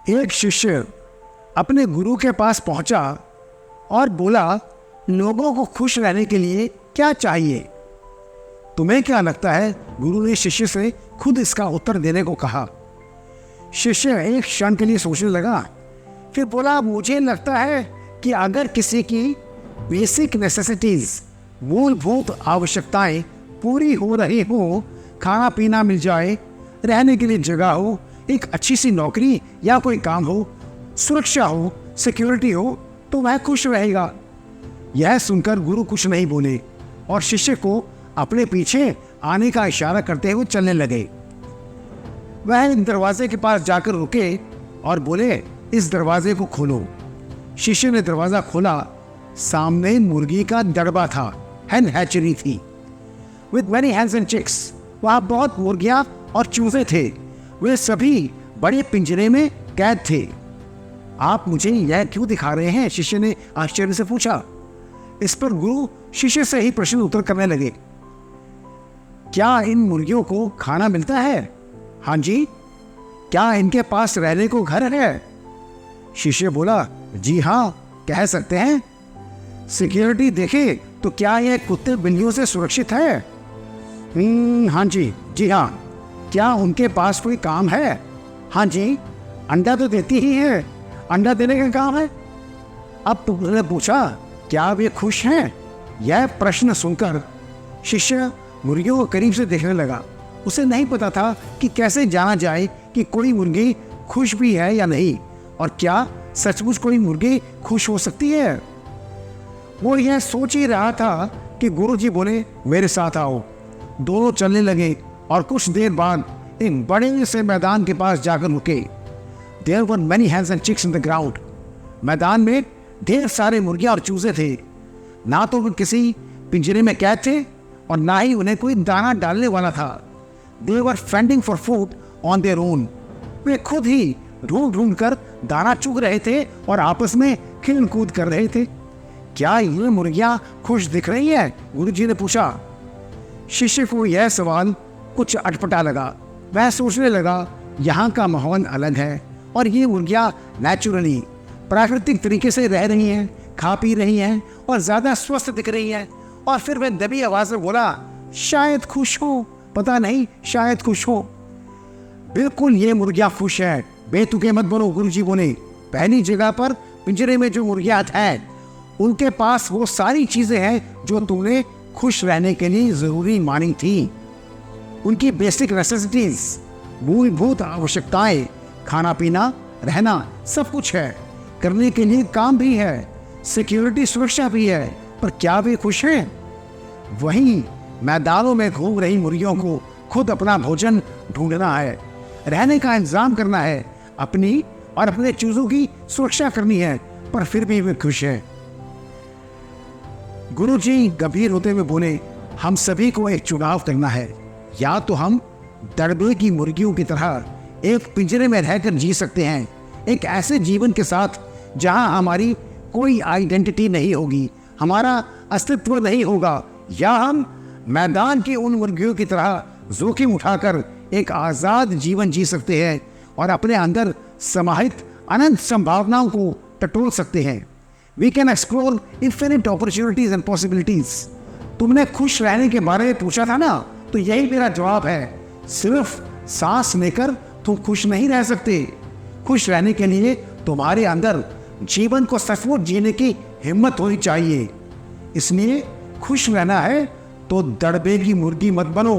एक शिष्य अपने गुरु के पास पहुंचा और बोला, लोगों को खुश रहने के लिए क्या चाहिए? तुम्हें क्या लगता है? गुरु ने शिष्य से खुद इसका उत्तर देने को कहा। शिष्य एक क्षण के लिए सोचने लगा, फिर बोला, मुझे लगता है कि अगर किसी की बेसिक नेसेसिटीज, मूलभूत आवश्यकताएं पूरी हो रही हो, खाना पीना मिल जाए, रहने के लिए जगह हो, एक अच्छी सी नौकरी या कोई काम हो, सुरक्षा हो, सिक्योरिटी हो, तो वह खुश रहेगा। यह सुनकर गुरु कुछ नहीं बोले और शिष्य को अपने पीछे आने का इशारा करते हुए चलने लगे। वह एक दरवाजे के पास जाकर रुके और बोले, इस दरवाजे को खोलो। शिष्य ने दरवाजा खोला। सामने मुर्गी का दड़बा था, हैन हैचरी थी, with many hens and chicks. वहां बहुत मुर्गियां और चूजे थे। वे सभी बड़े पिंजरे में कैद थे। आप मुझे यह क्यों दिखा रहे हैं? शिष्य ने आश्चर्य से पूछा। इस पर गुरु शिष्य से ही प्रश्न उत्तर करने लगे। क्या इन मुर्गियों को खाना मिलता है? हाँ जी। क्या इनके पास रहने को घर है? शिष्य बोला, जी हाँ, कह सकते हैं। सिक्योरिटी देखे तो क्या यह कुत्ते बिल्लियों से सुरक्षित है? हाँ जी, जी हाँ। क्या उनके पास कोई काम है? हाँ जी। अंडा तो देती ही है, अंडा देने का काम है। अब तुमने पूछा, क्या वे खुश हैं? यह प्रश्न सुनकर शिष्य मुर्गियों को करीब से देखने लगा। उसे नहीं पता था कि कैसे जाना जाए कि कोई मुर्गी खुश भी है या नहीं, और क्या सचमुच कोई मुर्गी खुश हो सकती है। वो यह सोच ही रहा था कि गुरुजी बोले, मेरे साथ आओ। दोनों चलने लगे और कुछ देर बाद एक बड़े से मैदान के पास जाकर रुके। There were many hens and chicks in the ground. मैदान में ढेर सारे मुर्गियां और चूजे थे। ना तो वे किसी पिंजरे में कैद थे और ना ही उन्हें कोई दाना डालने वाला था। They were fending for food on their own. वे खुद ही ढूंढ ढूंढ कर दाना चुग रहे थे और आपस में खेल कूद कर रहे थे। क्या ये मुर्गियां खुश दिख रही है? गुरुजी ने पूछा। शिष्य को यह सवाल कुछ अटपटा लगा। वह सोचने लगा, यहाँ का माहौल अलग है और ये मुर्गियां नेचुरली, प्राकृतिक तरीके से रह रही हैं, खा पी रही हैं और ज़्यादा स्वस्थ दिख रही हैं। और फिर वह दबी आवाज़ में बोला, शायद खुश हो, पता नहीं, शायद खुश हो। बिल्कुल ये मुर्गियां खुश हैं, बेतुके मत बनो। गुरुजी बोले, पहली जगह पर पिंजरे में जो मुर्गियां हैं उनके पास वो सारी चीज़ें हैं जो तुमने खुश रहने के लिए ज़रूरी मानी थी। उनकी बेसिक नेसेसिटीज, मूलभूत आवश्यकताएं, खाना पीना, रहना, सब कुछ है। करने के लिए काम भी है, सिक्योरिटी, सुरक्षा भी है। पर क्या वे खुश हैं? वहीं मैदानों में घूम रही मुर्गियों को खुद अपना भोजन ढूंढना है, रहने का इंतजाम करना है, अपनी और अपने चूजों की सुरक्षा करनी है, पर फिर भी वे खुश हैं। गुरुजी गंभीर होते हुए बोले, हम सभी को एक चुनाव करना है। या तो हम दड़बे की मुर्गियों की तरह एक पिंजरे में रहकर जी सकते हैं, एक ऐसे जीवन के साथ जहां हमारी कोई आइडेंटिटी नहीं होगी, हमारा अस्तित्व नहीं होगा, या हम मैदान की उन मुर्गियों की तरह जोखिम उठाकर एक आज़ाद जीवन जी सकते हैं और अपने अंदर समाहित अनंत संभावनाओं को टटोल सकते हैं। We can explore infinite opportunities and possibilities. तुमने खुश रहने के बारे में पूछा था ना, तो यही मेरा जवाब है। सिर्फ सांस लेकर तुम खुश नहीं रह सकते। खुश रहने के लिए तुम्हारे अंदर जीवन को सचमुच जीने की हिम्मत होनी चाहिए। इसलिए खुश रहना है तो दड़बे की मुर्गी मत बनो।